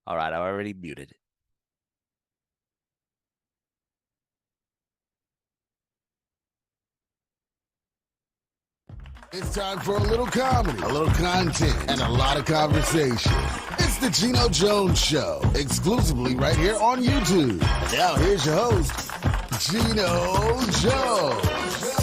All right, I already muted it. It's time for a little comedy, a little content, and a lot of conversation. It's the Geno Jones Show, exclusively right here on YouTube. Now here's your host, Geno Jones.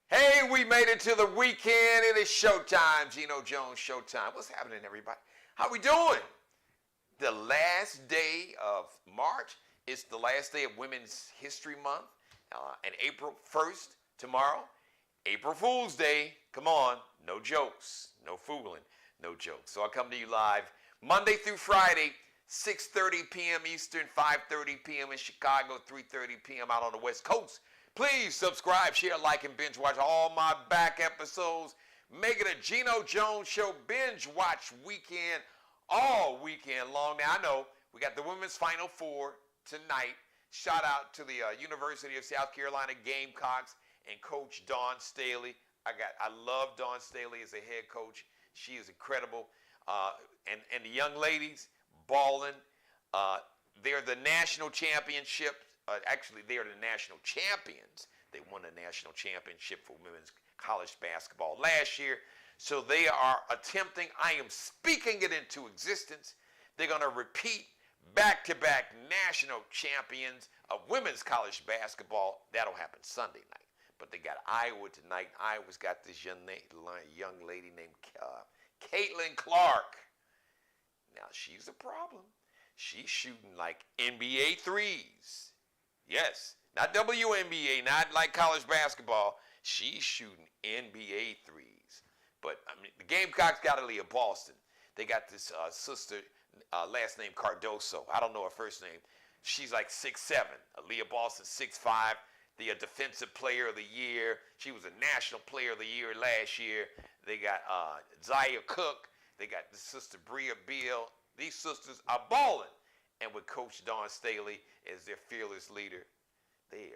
Hey, we made it to the weekend. It is showtime. Geno Jones showtime. What's happening, everybody? How we doing? The last day of March is the last day of Women's History Month. And April 1st, tomorrow, April Fool's Day. Come on, no jokes, no fooling, no jokes. So I come to you live Monday through Friday, 6:30 p.m. Eastern, 5:30 p.m. in Chicago, 3:30 p.m. out on the West Coast. Please subscribe, share, like, and binge watch all my back episodes. Make it a Geno Jones Show binge watch weekend all weekend long. Now, I know we got the Women's Final Four tonight. Shout out to the University of South Carolina Gamecocks and Coach Dawn Staley. I love Dawn Staley as a head coach. She is incredible. And the young ladies, balling. They're the national championship. Actually, they are the national champions. They won the national championship for women's college basketball last year. So they are attempting, I am speaking it into existence. They're going to repeat back-to-back national champions of women's college basketball. That'll happen Sunday night. But they got Iowa tonight. Iowa's got this young lady named Caitlin Clark. Now, she's a problem. She's shooting like NBA threes. Yes, not WNBA, not like college basketball. She's shooting NBA threes. But, I mean, the Gamecocks got Aaliyah Boston. They got this sister, last name Cardoso. I don't know her first name. She's like 6'7". Aaliyah Boston, 6'5". The Defensive Player of the Year. She was a National Player of the Year last year. They got Zaya Cook. They got the sister Bria Beal. These sisters are balling. And with Coach Dawn Staley as their fearless leader, they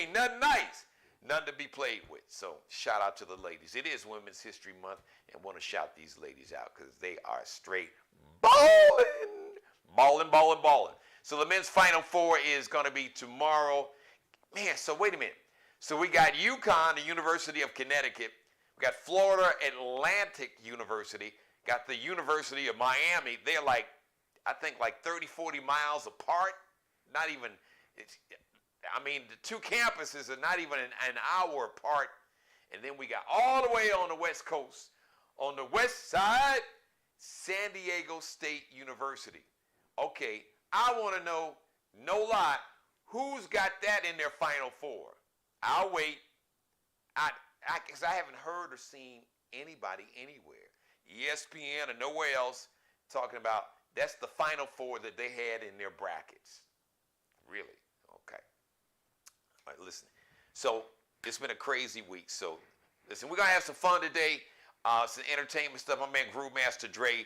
ain't nothing nice. Nothing to be played with. So shout out to the ladies. It is Women's History Month, and want to shout these ladies out because they are straight balling. Balling, balling, balling. So the men's Final Four is going to be tomorrow. Man, so wait a minute. So we got UConn, the University of Connecticut. We got Florida Atlantic University. Got the University of Miami. They're like, I think like 30, 40 miles apart. Not even, I mean, the two campuses are not even an hour apart. And then we got all the way on the West Coast, on the west side, San Diego State University. Okay, I want to know, no lie, who's got that in their Final Four? I'll wait. Because I haven't heard or seen anybody anywhere, ESPN or nowhere else, talking about that's the Final Four that they had in their brackets. Really? Okay. All right, listen. So it's been a crazy week. So listen, we're going to have some fun today. Some entertainment stuff. My man Groovemaster Dre,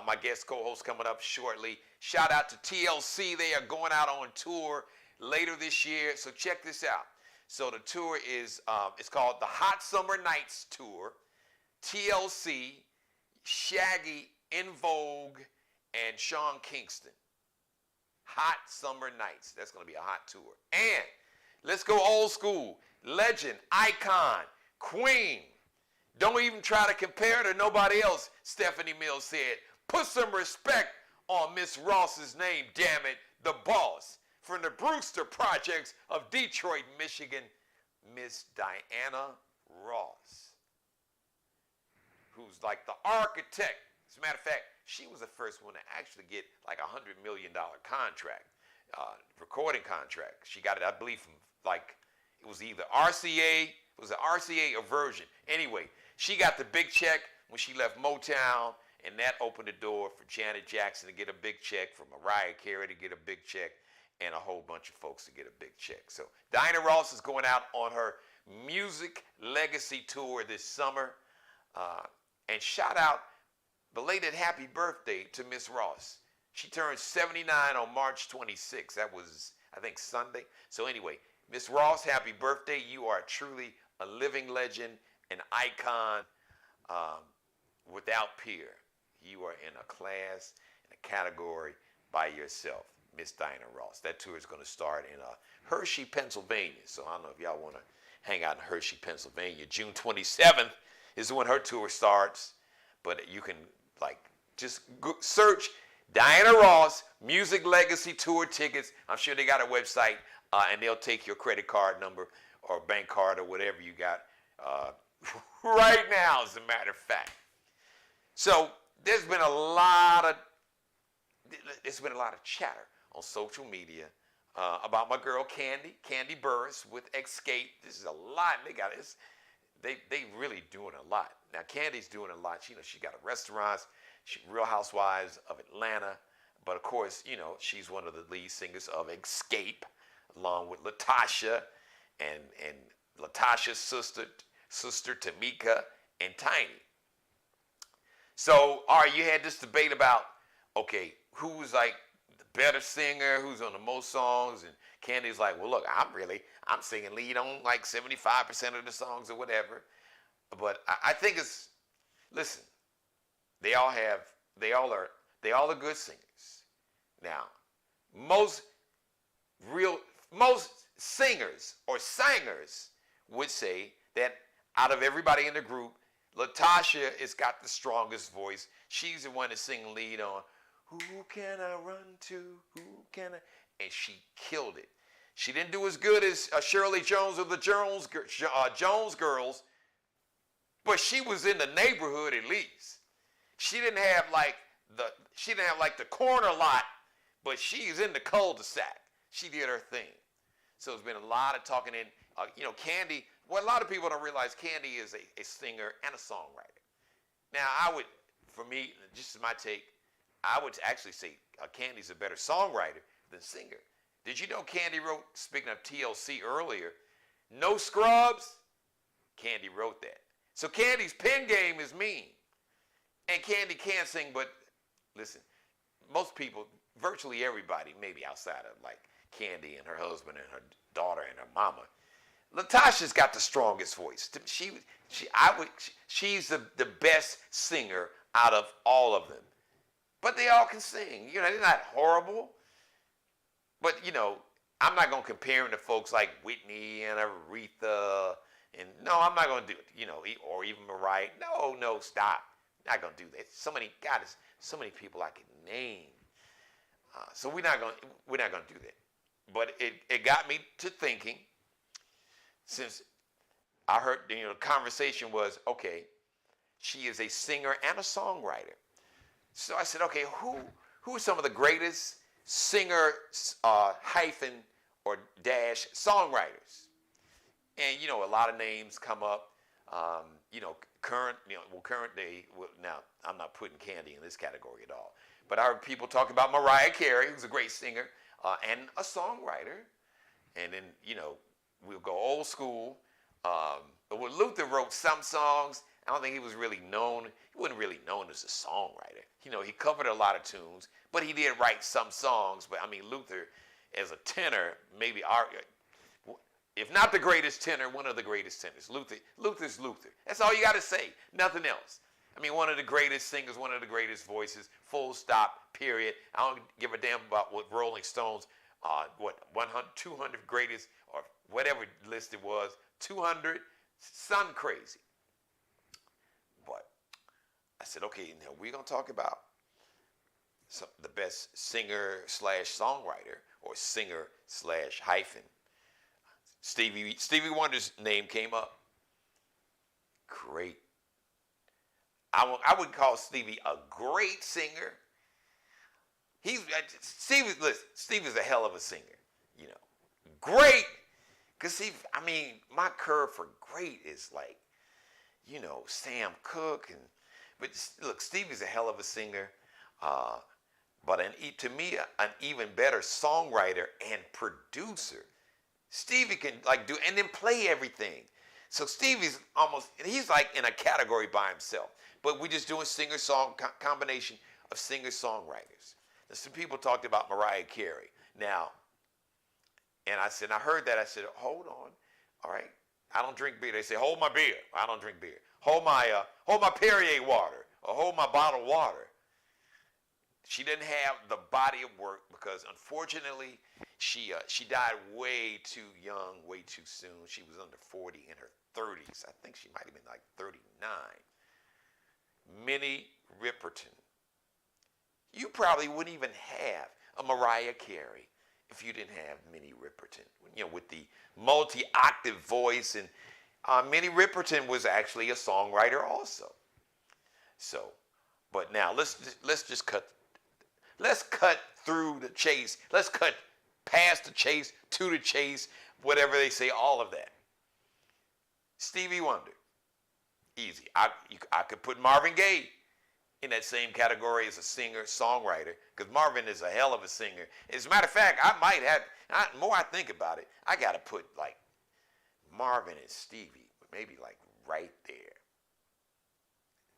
my guest co-host, coming up shortly. Shout out to TLC. They are going out on tour later this year. So check this out. So the tour is, it's called the Hot Summer Nights Tour. TLC, Shaggy, In Vogue, and Sean Kingston. Hot Summer Nights. That's going to be a hot tour. And let's go old school. Legend, icon, queen. Don't even try to compare to nobody else, Stephanie Mills said. Put some respect on Miss Ross's name, damn it. The boss. From the Brewster Projects of Detroit, Michigan, Miss Diana Ross, who's like the architect. As a matter of fact, she was the first one to actually get like a $100 million contract, recording contract. She got it, I believe, from like, it was either RCA, it was an RCA or Virgin. Anyway, she got the big check when she left Motown, and that opened the door for Janet Jackson to get a big check, for Mariah Carey to get a big check, and a whole bunch of folks to get a big check. So Diana Ross is going out on her Music Legacy Tour this summer. And shout out, belated happy birthday to Miss Ross. She turned 79 on March 26th. That was, I think, Sunday. So anyway, Miss Ross, happy birthday. You are truly a living legend, an icon, without peer. You are in a class, in a category by yourself. Miss Diana Ross. That tour is going to start in Hershey, Pennsylvania. So I don't know if y'all want to hang out in Hershey, Pennsylvania. June 27th is when her tour starts. But you can just search Diana Ross Music Legacy Tour tickets. I'm sure they got a website, and they'll take your credit card number or bank card or whatever you got right now, as a matter of fact. So there's been a lot of chatter on social media about my girl Candy Burris with Escape. This is a lot. They really doing a lot. Now Candy's doing a lot. She got a restaurant. She's Real Housewives of Atlanta. But of course, she's one of the lead singers of Escape, along with Latasha and Latasha's sister Tamika and Tiny. So, all right, you had this debate about, okay, who's like the better singer, who's on the most songs, and Candy's like, well, look, I'm singing lead on like 75% of the songs or whatever. But I think listen, they all are good singers. Now, most singers or singers would say that out of everybody in the group, Latasha has got the strongest voice. She's the one that's singing lead on Who Can I Run To? Who Can I? And she killed it. She didn't do as good as Shirley Jones or the Jones Girls, but she was in the neighborhood at least. She didn't have like the corner lot, but she's in the cul-de-sac. She did her thing. So there's been a lot of talking in, Candy. What a lot of people don't realize, Candy is a singer and a songwriter. Now, for me, just as my take, I would actually say Candy's a better songwriter than singer. Did you know Candy wrote, speaking of TLC earlier, No Scrubs? Candy wrote that. So Candy's pen game is mean. And Candy can sing, but listen, most people, virtually everybody, maybe outside of like Candy and her husband and her daughter and her mama, Latasha's got the strongest voice. She's the best singer out of all of them. But they all can sing. They're not horrible. But, I'm not going to compare them to folks like Whitney and Aretha. And no, I'm not going to do it, or even Mariah. No, stop. Not going to do that. So many people I can name. So we're not going to do that. But it got me to thinking, since I heard, the conversation was, okay, she is a singer and a songwriter. So I said, okay, who are some of the greatest singer hyphen or dash songwriters? And, a lot of names come up, current day. Now, I'm not putting Candy in this category at all. But I heard people talk about Mariah Carey, who's a great singer and a songwriter. And then, we'll go old school. But when Luther wrote some songs, I don't think he was really known. He wasn't really known as a songwriter. He covered a lot of tunes, but he did write some songs. But, Luther, as a tenor, maybe if not the greatest tenor, one of the greatest tenors. Luther's Luther. That's all you got to say. Nothing else. One of the greatest singers, one of the greatest voices, full stop, period. I don't give a damn about what Rolling Stones, 100, 200 greatest, or whatever list it was, 200, son crazy. But I said, okay, now we're going to talk about the best singer / songwriter, or singer / hyphen. Stevie Wonder's name came up. Great. I would call Stevie a great singer. Stevie's a hell of a singer, Great. Because my curve for great is like, Sam Cooke. But look, Stevie's a hell of a singer. But to me, an even better songwriter and producer. Stevie can do, and then play everything. So Stevie's he's like in a category by himself. But we're just doing singer-song combination of singer-songwriters. Now, some people talked about Mariah Carey. Now, and I heard that. I said, hold on. All right. I don't drink beer. They say, hold my beer. I don't drink beer. Hold my Perrier water. or hold my bottle of water. She didn't have the body of work because, unfortunately, she died way too young, way too soon. She was under 40 in her 30s. I think she might have been like 39. Minnie Riperton. You probably wouldn't even have a Mariah Carey if you didn't have Minnie Riperton. You know, with the multi-octave voice, and Minnie Riperton was actually a songwriter also. So, but now let's just cut. Let's cut through the chase. Let's cut past the chase to the chase. Whatever they say, all of that. Stevie Wonder, easy. I could put Marvin Gaye in that same category as a singer-songwriter, because Marvin is a hell of a singer. As a matter of fact, I might have, the more I think about it, I got to put like Marvin and Stevie, maybe like right there.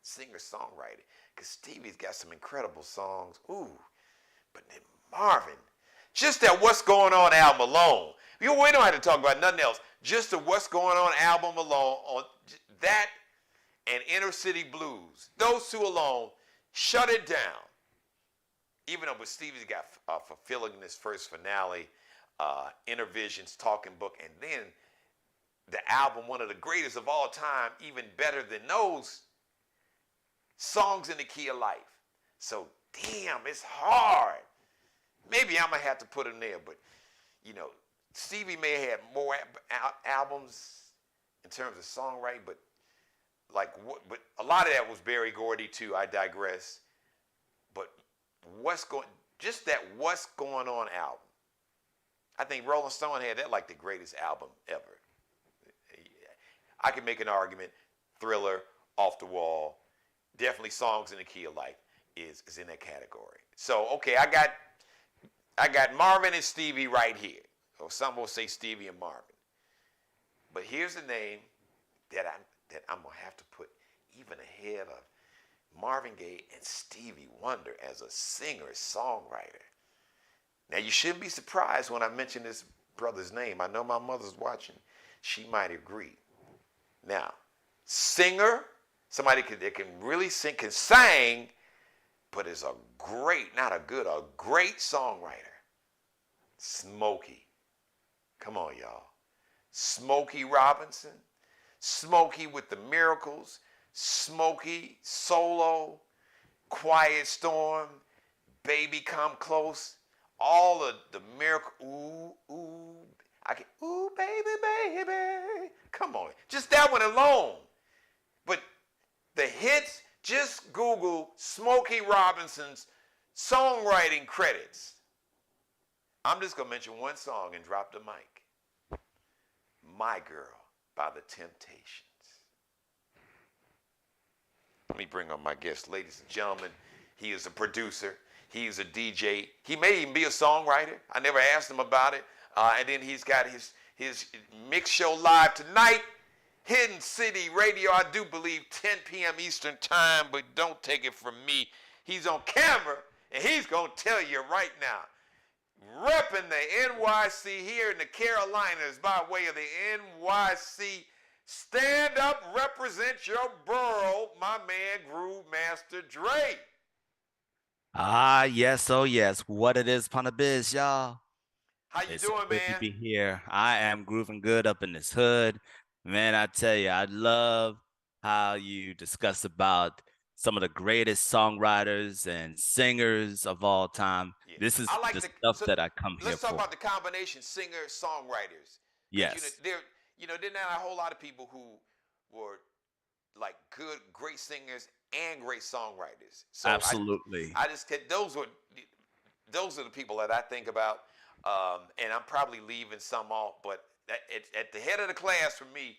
Singer-songwriter, because Stevie's got some incredible songs. Ooh, but then Marvin, just that What's Going On album alone. We don't have to talk about nothing else. Just the What's Going On album alone, on that and Inner City Blues, those two alone, shut it down. Even though Stevie's got fulfilling this first finale, Inner Visions, Talking Book, and then the album, one of the greatest of all time, even better than those, Songs in the Key of Life. So, damn, it's hard. Maybe I'm going to have to put him there, but, you know, Stevie may have more albums in terms of songwriting, but but a lot of that was Berry Gordy too. I digress. But just that What's Going On album. I think Rolling Stone had that like the greatest album ever. I can make an argument. Thriller, Off the Wall, definitely Songs in the Key of Life is in that category. So okay, I got Marvin and Stevie right here. Or some will say Stevie and Marvin. But here's the name that I'm going to have to put even ahead of Marvin Gaye and Stevie Wonder as a singer-songwriter. Now, you shouldn't be surprised when I mention this brother's name. I know my mother's watching. She might agree. Now, singer, somebody that can really sing, can sing, but is a great songwriter. Smokey. Come on, y'all. Smokey Robinson. Smokey with the Miracles. Smokey Solo. Quiet Storm. Baby Come Close. All of the miracle. Ooh, ooh. Ooh, baby, baby. Come on. Just that one alone. But the hits, just Google Smokey Robinson's songwriting credits. I'm just going to mention one song and drop the mic. My Girl by The Temptations. Let me bring on my guest, ladies and gentlemen. He is a producer. He is a DJ. He may even be a songwriter. I never asked him about it. And then he's got his mix show live tonight. Hidden City Radio, I do believe 10 p.m. Eastern time, but don't take it from me. He's on camera, and he's going to tell you right now. Repping the NYC here in the Carolinas by way of the NYC. Stand up, represent your borough, my man Groove Master Dre. Yes, oh yes. What it is, Pana Biz, y'all. How you doing, good man? to be here. I am grooving good up in this hood. Man, I tell you, I love how you discuss about some of the greatest songwriters and singers of all time. Yeah. This is the stuff that I come here for. Let's talk about the combination singer-songwriters. Yes. There are not a whole lot of people who were like good, great singers and great songwriters. So absolutely. I just those are the people that I think about, and I'm probably leaving some off, but at the head of the class for me,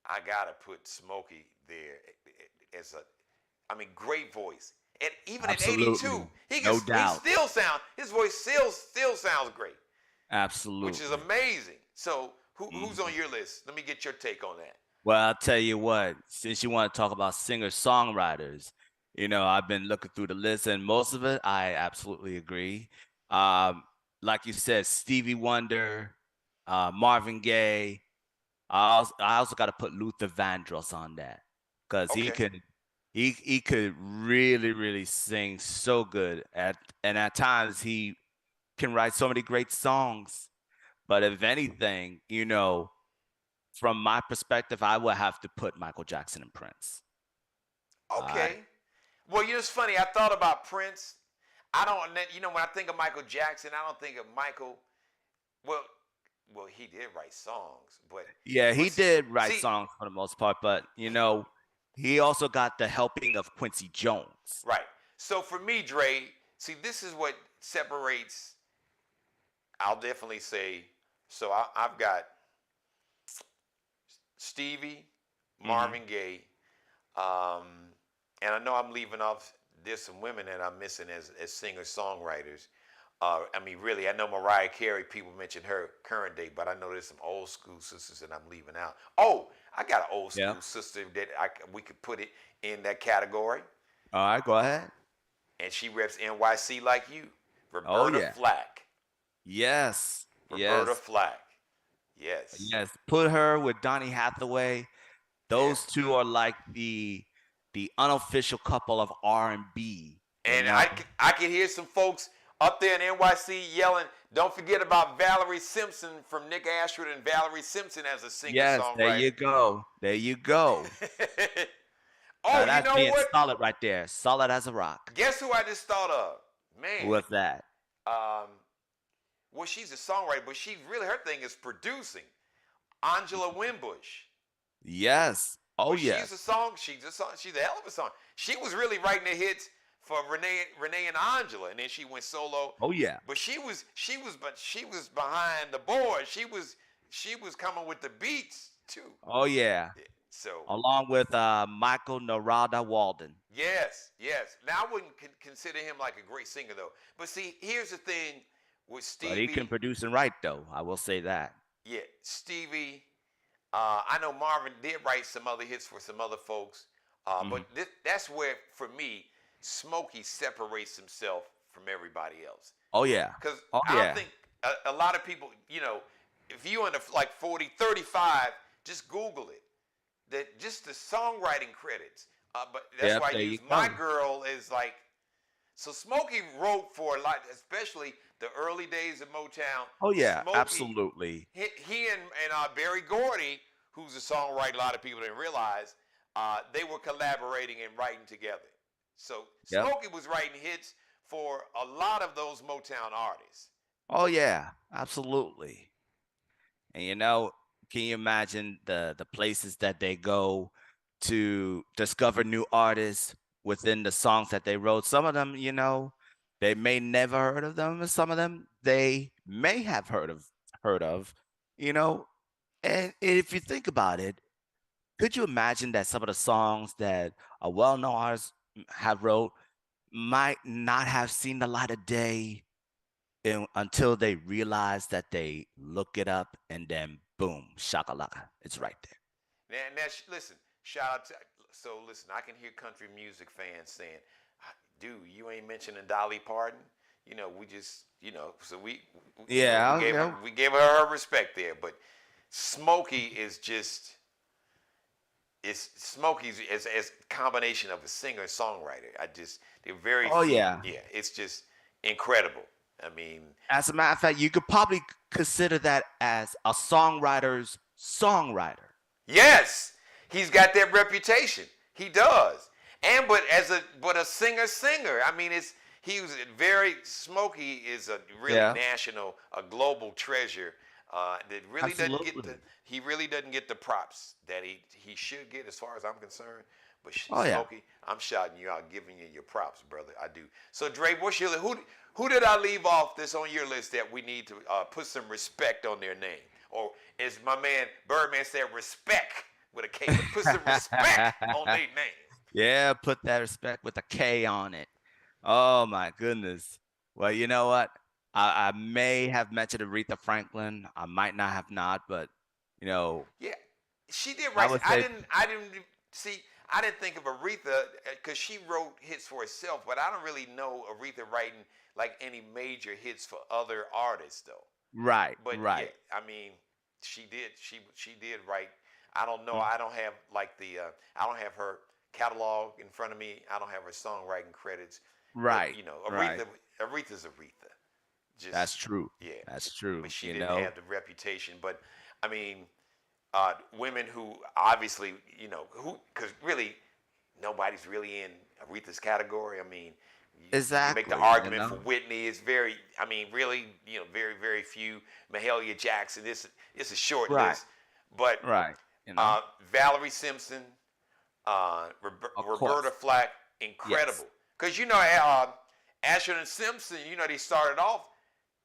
I gotta put Smokey there as great voice. And even absolutely. At 82, his voice still sounds great. Absolutely. Which is amazing. So who's on your list? Let me get your take on that. Well, I'll tell you what, since you want to talk about singer-songwriters, I've been looking through the list, and most of it, I absolutely agree. Like you said, Stevie Wonder, Marvin Gaye. I also got to put Luther Vandross on that, because he can He could really, really sing so good. At times he can write so many great songs. But if anything, from my perspective, I would have to put Michael Jackson and Prince. All right. Okay. Well, it's funny. I thought about Prince. I don't, when I think of Michael Jackson, I don't think of Michael. Well, he did write songs, but Yeah, he did write see, songs for the most part, but he also got the helping of Quincy Jones. right. So for me, Dre, see, this is what separates. I'll definitely say. So I've got Stevie, Hmm. Marvin Gaye, um, and I know I'm leaving off. There's some women that I'm missing as singer songwriters. I mean, really, I know Mariah Carey. People mention her current day, but I know there's some old school sisters that I'm leaving out. Oh, I got an old Yeah. school sister that we could put it in that category, All right, go ahead. and she reps NYC like you, Oh Roberta yeah. Flack. Yes. Roberta Yes. Flack. Yes. Yes. Put her with Donny Hathaway. Yeah. Those two are like the unofficial couple of R&B, you And know? I can hear some folks up there in NYC yelling, don't forget about Valerie Simpson from Nick Ashford and Valerie Simpson as a Yes, there singer-songwriter. you go. There you go. Oh, Now you that's know being what? solid right there. Solid as a rock. Guess who I just thought of? Who Man. was that? Um, well, she's a songwriter, but her thing is producing. Angela Winbush. Yes. Oh But yes. she's a hell of a song. She was really writing the hits for Renee and Angela, and then she went solo. Oh yeah. But she was behind the board. She was coming with the beats too. Oh yeah. So Along with Michael Narada Walden. yes. Now I wouldn't consider him like a great singer though. But see, here's the thing with But he can Stevie. produce and write though. I will say that. Yeah, Stevie. I know Marvin did write some other hits for some other folks, but Hmm. that's where, for me, Smokey separates himself from everybody else. Oh yeah. Because Oh I don't yeah. think a lot of people, if you under like 40, 35, just Google it. That just the songwriting credits. But that's Yep, why I there you use My go. Girl as like. So Smokey wrote for a lot, especially the early days of Motown. Oh yeah, Smokey, absolutely. he and Berry Gordy, who's a songwriter, a lot of people didn't realize, they were collaborating and writing together. So Yep. Smokey was writing hits for a lot of those Motown artists. Oh yeah, absolutely. And can you imagine the places that they go to discover new artists within the songs that they wrote? Some of them, they may never heard of them, and some of them they may have heard of, you know. And if you think about it, could you imagine that some of the songs that a well-known artist have wrote might not have seen the light of day until they realize that they look it up and then boom, shakalaka, it's Right. right there. Listen, shout out to. So listen, I can hear country music fans saying, "Dude, you ain't mentioning Dolly Parton." We just, so Yeah, we gave her respect there. But Smokey is just, it's Smokey's as combination of a singer and songwriter. They're very oh few. yeah. Yeah, it's just incredible. I mean, As a matter of fact, you could probably consider that as a songwriter's songwriter. yes, he's got that reputation. He does. And but a singer. I mean, he was very Smokey is a really Yeah, national, a global treasure. That really doesn't get absolutely. he really doesn't get the props that he should get as far as I'm concerned. But Oh yeah. Smokey, I'm shouting you out, giving you your props, brother. I do. So Dre, who did I leave off this on your list that we need to put some respect on their name? Or as my man Birdman said, respect with a K. But put some respect on their name. Yeah, put that respect with a K on it. Oh my goodness. Well, you know what? I may have mentioned Aretha Franklin. I might not have not, but you know, Yeah, she did I write. would say, I didn't see. I didn't think of Aretha because she wrote hits for herself, but I don't really know Aretha writing like any major hits for other artists though. right, But yeah, right. I mean, she did. She did write. I don't know. Mm. I don't have like the. I don't have her catalog in front of me. I don't have her songwriting credits, but Right. Right. Aretha's Aretha. That's Just true. yeah, That's true. but she didn't have the reputation. But I mean, women who obviously, who, because really nobody's really in Aretha's category. I mean, you make the Exactly. argument for Whitney. It's very, I mean, really, very, very few. Mahalia Jackson. It's a short Right. list. But Right. Valerie Simpson, Of Roberta course. Flack, Yes. incredible. Because Asher and Simpson, they started off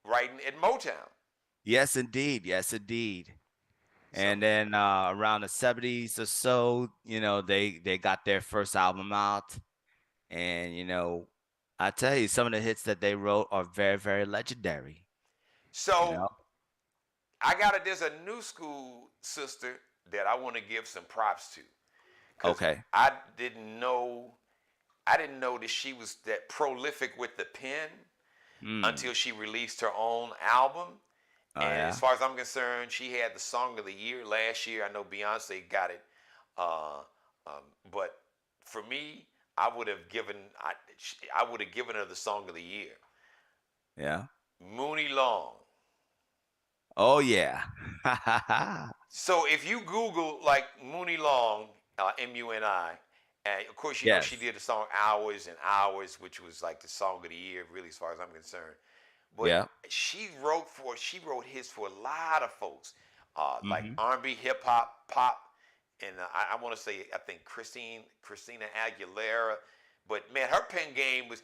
writing at Motown. Yes, indeed. Yes, indeed. So And then around the 70s or so, they got their first album out. And I tell you, some of the hits that they wrote are very, very legendary. You so know? there's a new school sister that I want to give some props to. Because Okay. I didn't know that she was that prolific with the pen until she released her own album. Oh, And yeah. as far as I'm concerned, she had the song of the year last year. I know Beyonce got it, but for me, I would have given her the song of the year. Yeah. Mooney Long. Oh, yeah. So if you Google like Mooney Long, Muni, and of course she Yes. did the song Hours and Hours, which was like the song of the year, really, as far as I'm concerned. But Yeah. she wrote hits for a lot of folks, like Hmm. R&B, hip hop, pop, and I want to say I think Christina Aguilera. But man, her pen game was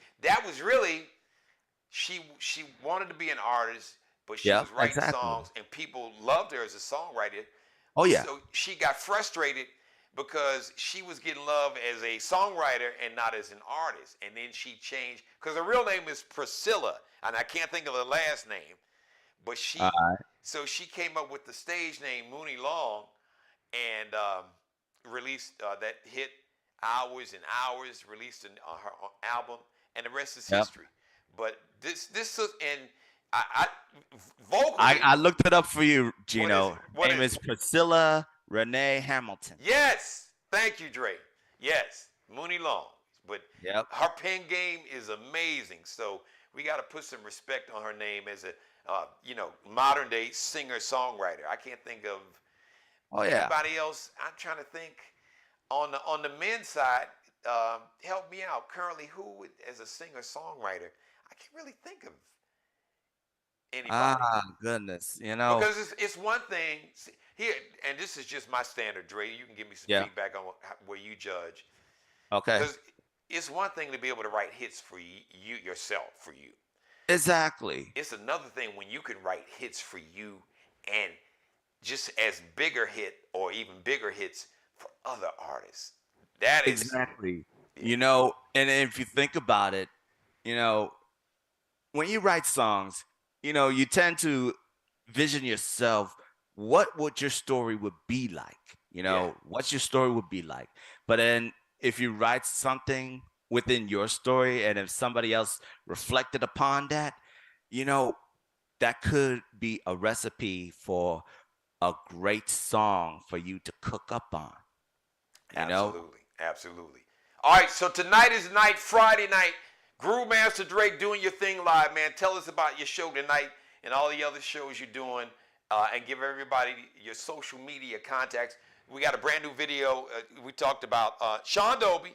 really she wanted to be an artist, but she Yeah. was writing Exactly. songs, and people loved her as a songwriter. Oh, yeah. So she got frustrated because she was getting love as a songwriter and not as an artist. And then she changed, because her real name is Priscilla, and I can't think of her last name. But All right. so she came up with the stage name Mooney Long, and released that hit Hours and Hours, released her album, and the rest is Yep. history. But and I vocally, I looked it up for you, what is Geno. it? Her What name is is it? Priscilla Renee Hamilton. Yes, thank you, Dre. Yes, Mooney Long. But Yep. her pen game is amazing. So we got to put some respect on her name as a modern day singer songwriter. I can't think of Oh, yeah. anybody else. I'm trying to think on the men's side. Help me out. Currently, who as a singer songwriter? I can't really think of anybody. Ah, goodness. Because it's one thing here, and this is just my standard, Dre. You can give me some Yeah. feedback on where you judge. Okay. Because it's one thing to be able to write hits for you yourself, for you. Exactly. It's another thing when you can write hits for you and just as bigger hit or even bigger hits for other artists. That is Exactly. yeah. And if you think about it, you know, when you write songs, you tend to vision yourself what would your story would be like, Yeah. what your story would be like. But then if you write something within your story and if somebody else reflected upon that, you know, that could be a recipe for a great song for you to cook up on, you know? Absolutely. Absolutely. All right, so tonight is night, Friday night. Groove Master Drake doing your thing live, man. Tell us about your show tonight and all the other shows you're doing, and give everybody your social media contacts. We got a brand new video. We talked about Sean Dobie.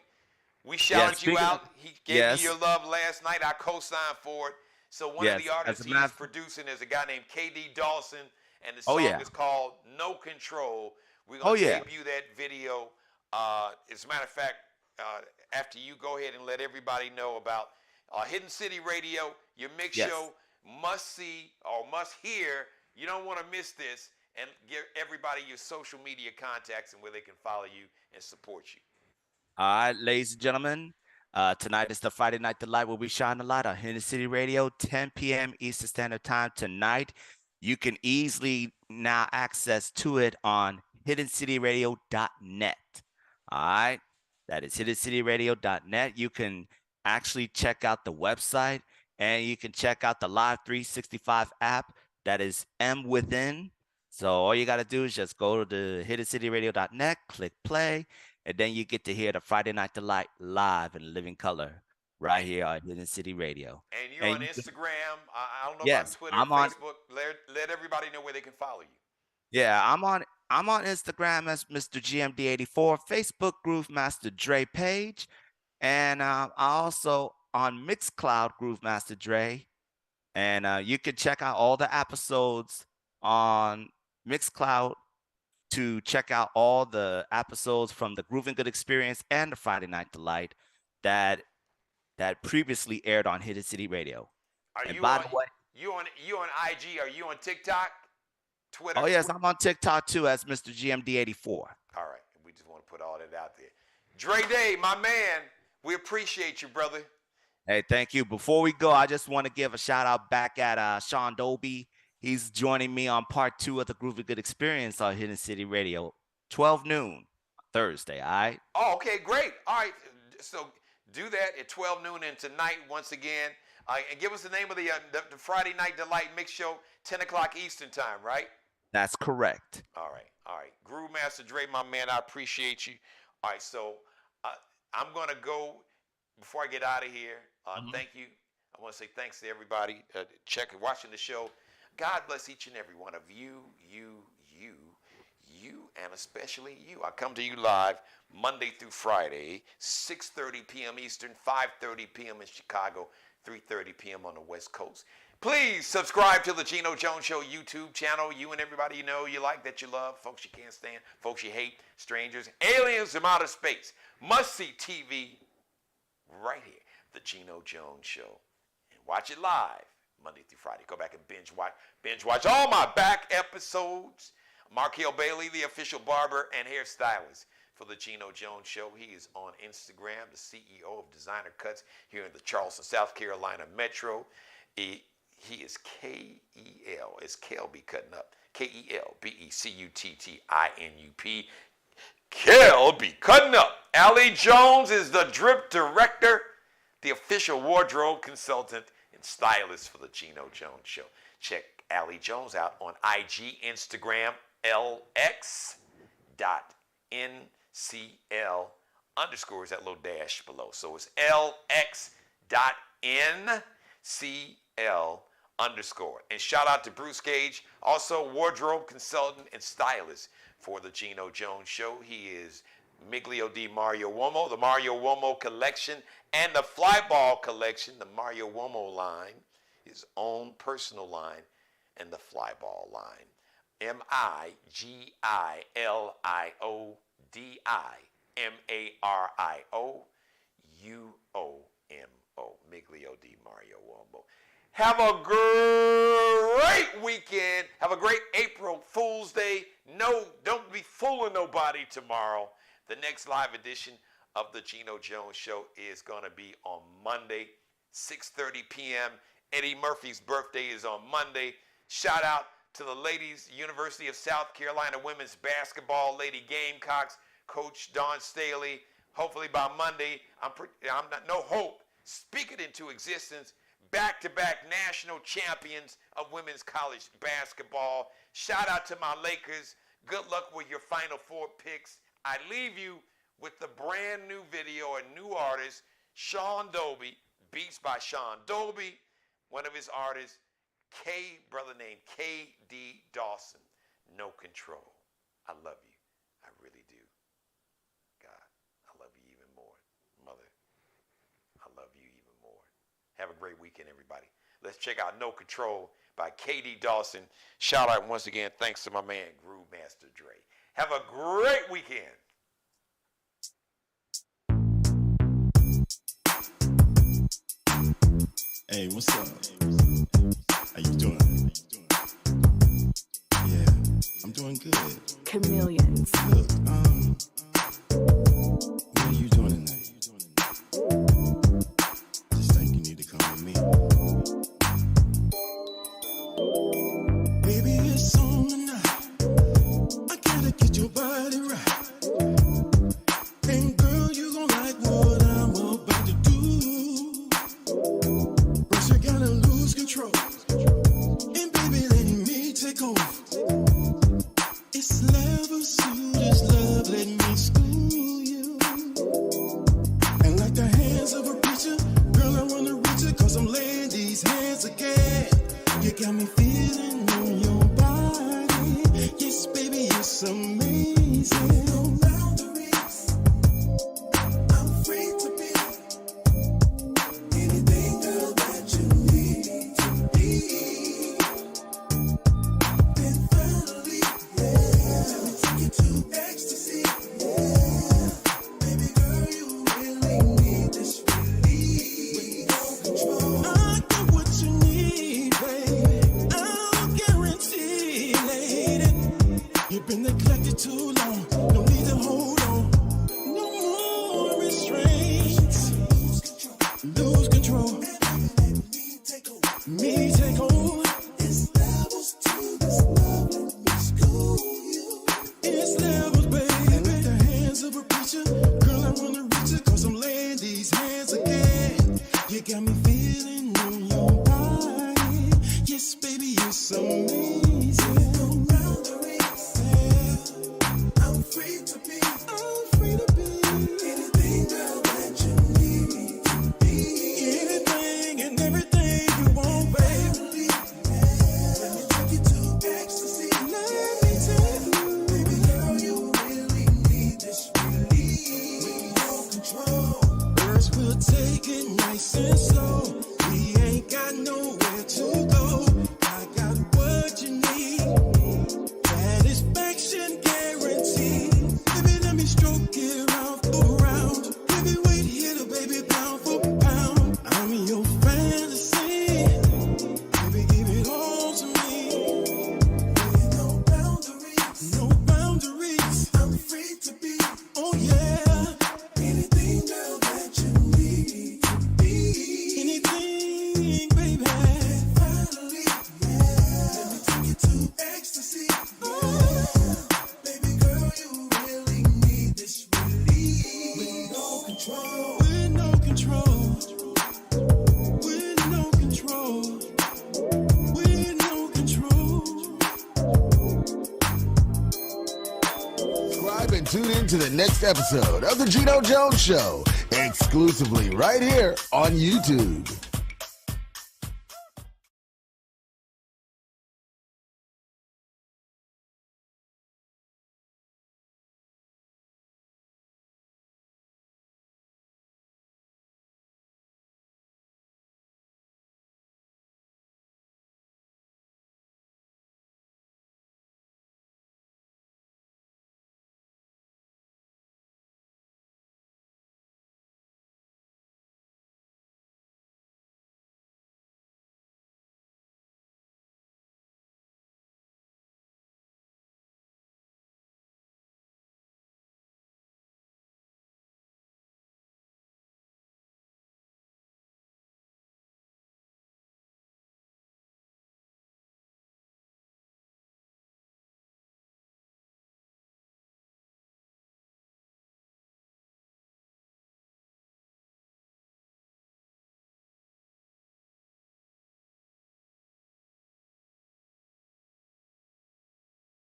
We Yeah, shouted you speaking of, out. He gave you yes, your love last night. I co-signed for it. So one of the yes. As artists a matter he's producing is a guy named KD Dawson, and the oh song yeah. is called No Control. We're Oh going to yeah. debut that video. As a matter of fact, after you go ahead and let everybody know about Hidden City Radio, your mix Yes. show, must see or must hear. You don't want to miss this. And give everybody your social media contacts and where they can follow you and support you. All right, ladies and gentlemen. Tonight is the Friday Night Delight where we shine the light on Hidden City Radio, 10 p.m. Eastern Standard Time tonight. You can easily now access to it on hiddencityradio.net. All right. That is hiddencityradio.net. You can actually check out the website and you can check out the Live 365 app. That is M Within. So all you got to do is just go to the hiddencityradio.net, click play, and then you get to hear the Friday Night Delight live in living color right here on Hidden City Radio. And you're And on Instagram. I don't know about yes, Twitter, I'm on. Facebook. Let everybody know where they can follow you. Yeah, I'm on Instagram as Mr. GMD84, Facebook Groove Master Dre page, and I also on Mixcloud Groove Master Dre. And you can check out all the episodes on Mixcloud to check out all the episodes from the Grooving Good Experience and the Friday Night Delight that previously aired on Hidden City Radio. Are And you by on the way, you on IG? Are you on TikTok, Twitter? oh yes, I'm on TikTok too as Mr. GMD84. All right, we just want to put all that out there. Dre Day, my man, we appreciate you, brother. Hey, thank you. Before we go, I just want to give a shout out back at Sean Dolby. He's joining me on part 2 of the Groovy Good Experience on Hidden City Radio, 12 noon, Thursday, all right? Oh, okay, great. All right, so do that at 12 noon and tonight once again. And give us the name of the Friday Night Delight Mix Show, 10 o'clock Eastern Time, right? That's correct. All right. Groove Master Dre, my man, I appreciate you. All right, so I'm going to go, before I get out of here, thank you. I want to say thanks to everybody watching the show. God bless each and every one of you, and especially you. I come to you live Monday through Friday, 6:30 p.m. Eastern, 5:30 p.m. in Chicago, 3:30 p.m. on the West Coast. Please subscribe to the Geno Jones Show YouTube channel. You and everybody you know, you like, that you love, folks you can't stand, folks you hate, strangers, aliens from outer space. Must-see TV right here, the Geno Jones Show. And watch it live Monday through Friday. Go back and binge watch all my back episodes. Markel Bailey, the official barber and hairstylist for the Geno Jones Show. He is on Instagram, the CEO of Designer Cuts here in the Charleston, South Carolina metro. He is K-E-L. It's Kelby cutting up. K-E-L-B-E-C-U-T-T-I-N-U-P. Kelby cutting up. Allie Jones is the drip director, the official wardrobe consultant and stylist for the Geno Jones Show. Check Allie Jones out on IG, Instagram, LX.NCL _ is that little dash below. So it's LX.NCL _ And shout out to Bruce Gage, also wardrobe consultant and stylist for the Geno Jones Show. He is Miglio di Mario Uomo, the Mario Uomo collection, and the Flyball collection, the Mario Uomo line, his own personal line, and the Flyball line. MIGILMARIOUOMO, Miglio di Mario Uomo. Have a great weekend. Have a great April Fool's Day. No, don't be fooling nobody tomorrow. The next live edition of the Geno Jones Show is going to be on Monday, 6:30 p.m. Eddie Murphy's birthday is on Monday. Shout out to the ladies, University of South Carolina women's basketball, Lady Gamecocks, Coach Dawn Staley. Hopefully by Monday, speak it into existence. Back-to-back national champions of women's college basketball. Shout out to my Lakers. Good luck with your Final Four picks. I leave you with the brand new video, a new artist, Sean Dolby, Beats by Sean Dolby, one of his artists, brother named K.D. Dawson, No Control. I love you. I really do. God, I love you even more. Mother, I love you even more. Have a great weekend, everybody. Let's check out No Control by K.D. Dawson. Shout out once again, thanks to my man, Groove Master Dre. Have a great weekend. Hey, what's up? How you doing? Yeah, I'm doing good. Chameleons. Look, what are you doing tonight? I just think you need to come with me. Baby, it's on tonight. I gotta get your body right. And girl, you gon' like what I'm about to do. First you gotta lose control. And baby, let me take over. It's levels. got me feeling on your body. Yes, baby, you're so amazing. No boundaries, yeah. I'm free to be. I'm free to be anything, girl, that you need me to be. Anything and everything you want, baby. Let me take you to ecstasy. Let me take you, baby girl, you really need this release. We no control. First we'll take it nice and slow. We ain't got nowhere to go. I got what you need. Satisfaction guaranteed. Baby, let me stroke it round for round. Heavyweight hitter, baby, pound for pound. I'm in your fantasy. Baby, give it all to me. Baby, no boundaries. No boundaries. I'm free to be. Oh, yeah. Anything, girl, that you need to be. Anything, baby. Finally, yeah. Let me take you to ecstasy. Oh, baby girl, you really need this release. With no control. With no control. With no control. With no control. Subscribe and tune in to the next episode of The Geno Jones Show, exclusively right here on YouTube.